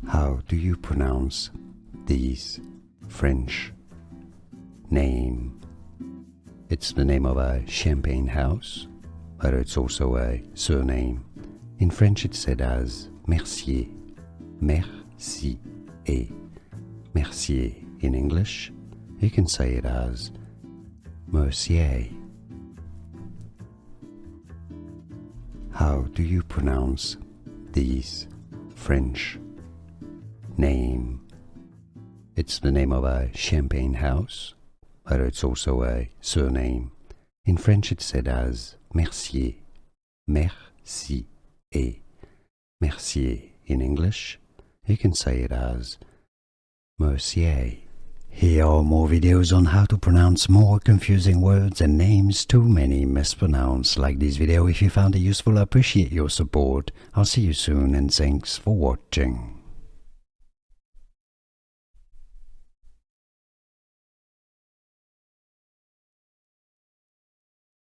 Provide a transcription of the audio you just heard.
How do you pronounce these French name? It's the name of a champagne house, but it's also a surname. In French it's said as Mercier, Mercier. Mercier in English, you can say it as Mercier. How do you pronounce these French name? It's the name of a champagne house, but it's also a surname. In French it's said as Mercier, Mercier. Mercier in English, you can say it as Mercier. Here are more videos on how to pronounce more confusing words and names too many mispronounced. Like this video if you found it useful. I appreciate your support. I'll see you soon and thanks for watching.